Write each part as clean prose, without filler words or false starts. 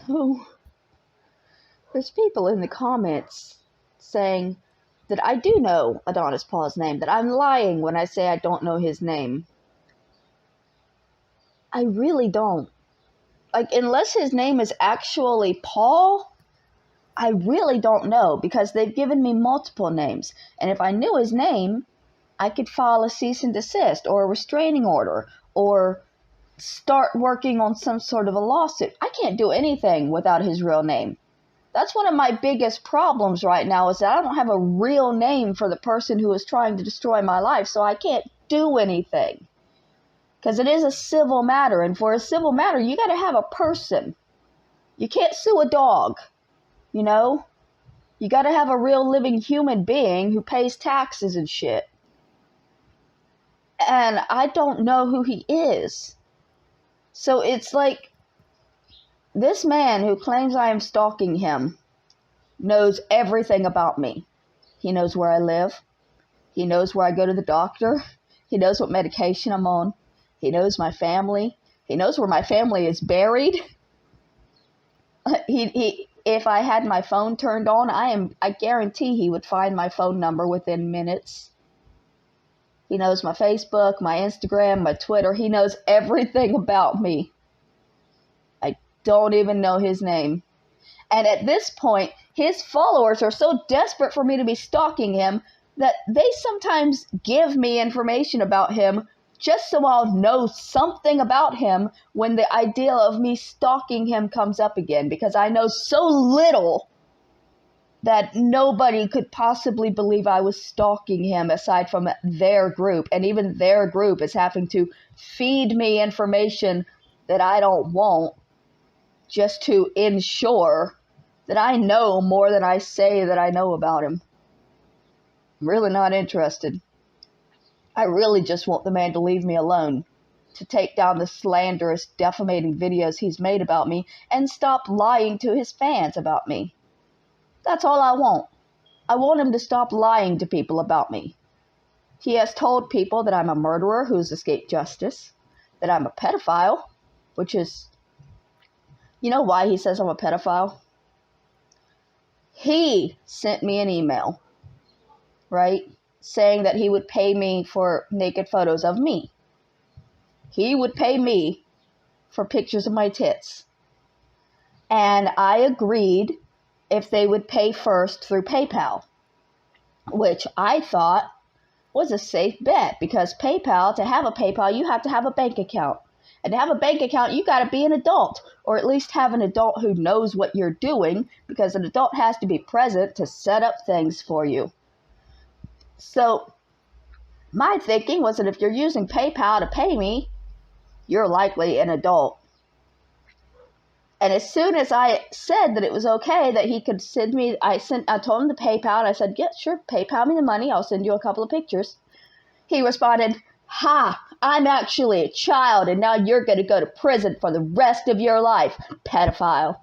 So, there's people in the comments saying that I do know Adonis Paul's name, that I'm lying when I say I don't know his name. I really don't. Like, unless his name is actually Paul, I really don't know, because they've given me multiple names. And if I knew his name, I could file a cease and desist or a restraining order or start working on some sort of a lawsuit. I can't do anything without his real name. That's one of my biggest problems right now, is that I don't have a real name for the person who is trying to destroy my life, so I can't do anything. Because it is a civil matter, and for a civil matter, you got to have a person. You can't sue a dog, you know? You got to have a real living human being who pays taxes and shit. And I don't know who he is. So it's like, this man who claims I am stalking him knows everything about me. He knows where I live. He knows where I go to the doctor. He knows what medication I'm on. He knows my family. He knows where my family is buried. If I had my phone turned on, I guarantee he would find my phone number within minutes. He knows my Facebook, my Instagram, my Twitter. He knows everything about me. I don't even know his name. And at this point, his followers are so desperate for me to be stalking him that they sometimes give me information about him just so I'll know something about him when the idea of me stalking him comes up again, because I know so little that nobody could possibly believe I was stalking him aside from their group. And even their group is having to feed me information that I don't want just to ensure that I know more than I say that I know about him. I'm really not interested. I really just want the man to leave me alone, to take down the slanderous, defamating videos he's made about me and stop lying to his fans about me. That's all I want. I want him to stop lying to people about me. He has told people that I'm a murderer who's escaped justice, that I'm a pedophile, which is, you know why he says I'm a pedophile? He sent me an email, right, saying that he would pay me for naked photos of me. He would pay me for pictures of my tits. And I agreed if they would pay first through PayPal, which I thought was a safe bet, because PayPal, to have a PayPal, you have to have a bank account. And to have a bank account, you got to be an adult, or at least have an adult who knows what you're doing, because an adult has to be present to set up things for you. So my thinking was that if you're using PayPal to pay me, you're likely an adult. And as soon as I said that it was okay that he could send me, I told him the PayPal, and I said, yeah, sure, PayPal me the money, I'll send you a couple of pictures. He responded, ha, I'm actually a child, and now you're going to go to prison for the rest of your life, pedophile.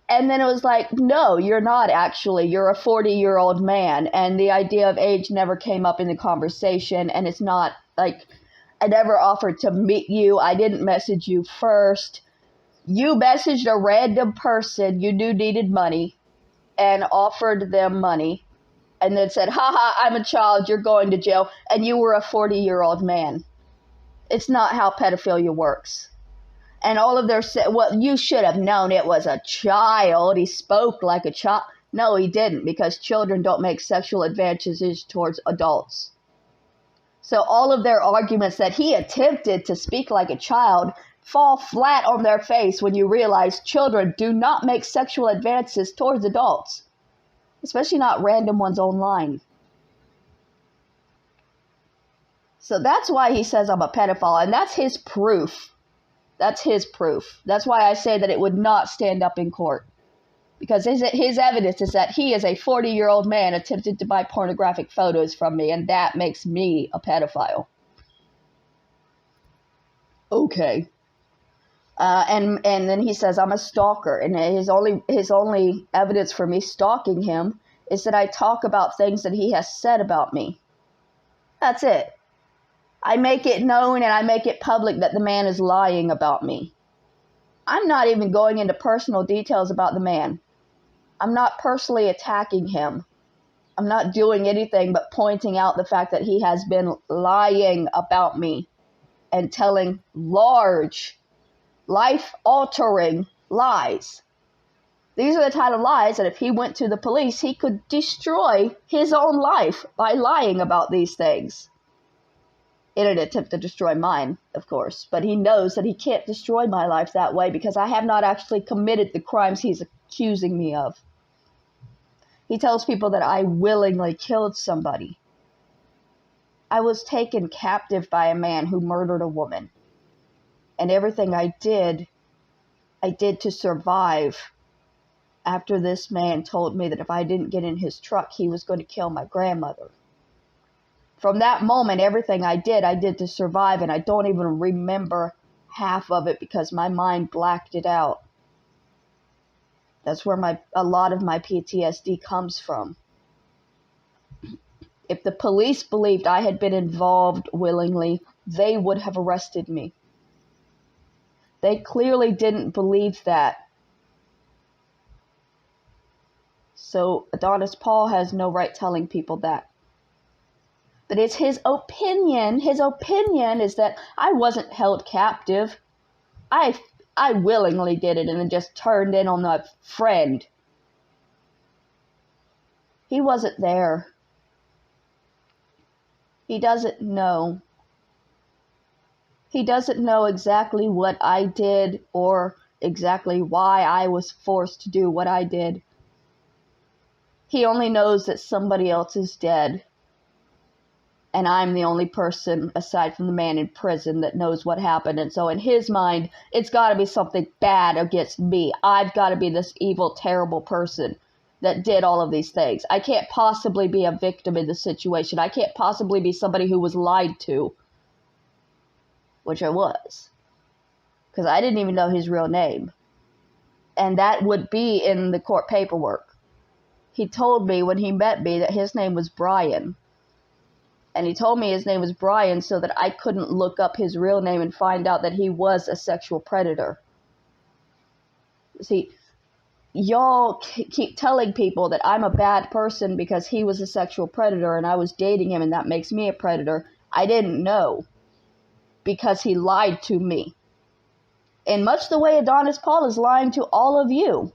And then it was like, no, you're not actually. You're a 40-year-old man, and the idea of age never came up in the conversation, and it's not like I never offered to meet you. I didn't message you first. You messaged a random person you knew needed money and offered them money and then said, haha, I'm a child, you're going to jail, and you were a 40-year-old man. It's not how pedophilia works. And all of their, well, you should have known it was a child. He spoke like a child. No, he didn't, because children don't make sexual advances towards adults. So all of their arguments that he attempted to speak like a child fall flat on their face when you realize children do not make sexual advances towards adults, especially not random ones online. So that's why he says I'm a pedophile, and that's his proof. That's his proof. That's why I say that it would not stand up in court, because his evidence is that he is a 40-year-old man attempted to buy pornographic photos from me, and that makes me a pedophile. Okay. And then he says I'm a stalker, and his only evidence for me stalking him is that I talk about things that he has said about me. That's it. I make it known and I make it public that the man is lying about me. I'm not even going into personal details about the man. I'm not personally attacking him. I'm not doing anything but pointing out the fact that he has been lying about me and telling large, life-altering lies. These are the kind of lies that if he went to the police, he could destroy his own life by lying about these things. In an attempt to destroy mine, of course. But he knows that he can't destroy my life that way because I have not actually committed the crimes he's accusing me of. He tells people that I willingly killed somebody. I was taken captive by a man who murdered a woman. And everything I did to survive after this man told me that if I didn't get in his truck, he was going to kill my grandmother. From that moment, everything I did to survive, and I don't even remember half of it because my mind blacked it out. That's where a lot of my PTSD comes from. If the police believed I had been involved willingly, they would have arrested me. They clearly didn't believe that. So Adonis Paul has no right telling people that. But it's his opinion. His opinion is that I wasn't held captive. I willingly did it and then just turned in on a friend. He wasn't there. He doesn't know. He doesn't know exactly what I did or exactly why I was forced to do what I did. He only knows that somebody else is dead. And I'm the only person, aside from the man in prison, that knows what happened. And so in his mind, it's got to be something bad against me. I've got to be this evil, terrible person that did all of these things. I can't possibly be a victim in this situation. I can't possibly be somebody who was lied to. Which I was. Because I didn't even know his real name. And that would be in the court paperwork. He told me when he met me that his name was Brian. And he told me his name was Brian so that I couldn't look up his real name and find out that he was a sexual predator. See, y'all keep telling people that I'm a bad person because he was a sexual predator and I was dating him and that makes me a predator. I didn't know because he lied to me. In much the way Adonis Paul is lying to all of you.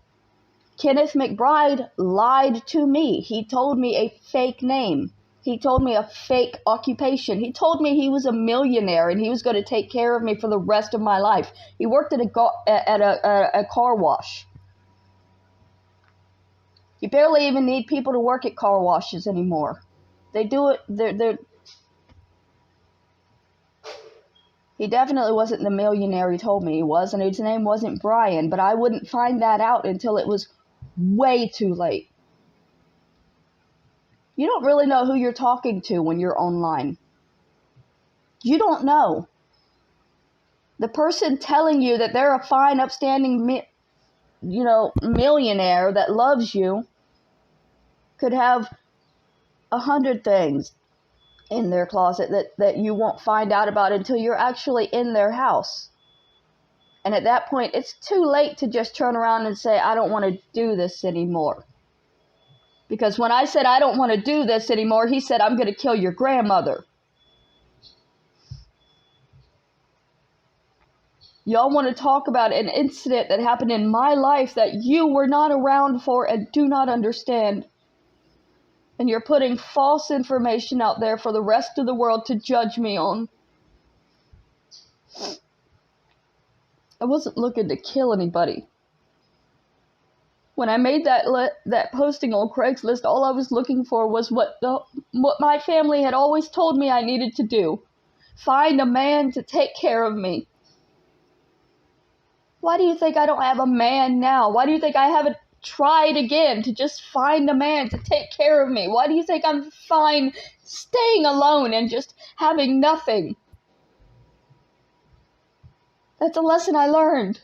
Kenneth McBride lied to me. He told me a fake name. He told me a fake occupation. He told me he was a millionaire and he was going to take care of me for the rest of my life. He worked at a car wash. You barely even need people to work at car washes anymore. They do it. He definitely wasn't the millionaire he told me he was, and his name wasn't Brian, but I wouldn't find that out until it was way too late. You don't really know who you're talking to when you're online. You don't know. The person telling you that they're a fine, upstanding, millionaire that loves you could have 100 things in their closet that you won't find out about until you're actually in their house. And at that point, it's too late to just turn around and say, I don't want to do this anymore. Because when I said, I don't want to do this anymore, he said, I'm going to kill your grandmother. Y'all want to talk about an incident that happened in my life that you were not around for and do not understand. And you're putting false information out there for the rest of the world to judge me on. I wasn't looking to kill anybody. When I made that posting on Craigslist, all I was looking for was what my family had always told me I needed to do. Find a man to take care of me. Why do you think I don't have a man now? Why do you think I haven't tried again to just find a man to take care of me? Why do you think I'm fine staying alone and just having nothing? That's a lesson I learned.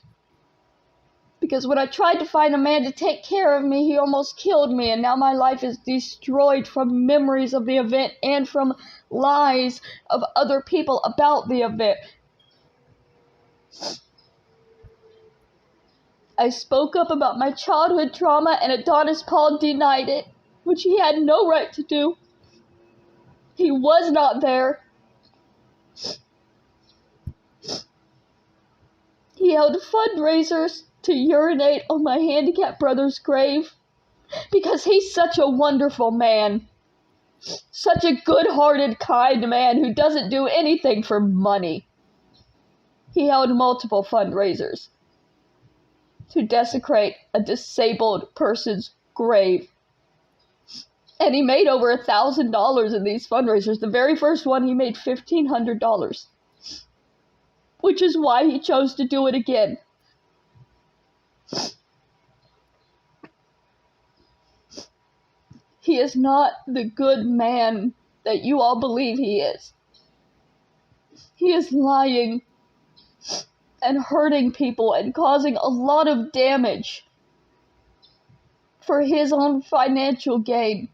Because when I tried to find a man to take care of me, he almost killed me, and now my life is destroyed from memories of the event and from lies of other people about the event. I spoke up about my childhood trauma, and Adonis Paul denied it, which he had no right to do. He was not there. He held fundraisers to urinate on my handicapped brother's grave because he's such a wonderful man. Such a good-hearted, kind man who doesn't do anything for money. He held multiple fundraisers to desecrate a disabled person's grave. And he made over $1,000 in these fundraisers. The very first one, he made $1,500. Which is why he chose to do it again. He is not the good man that you all believe he is. He is lying and hurting people and causing a lot of damage for his own financial gain.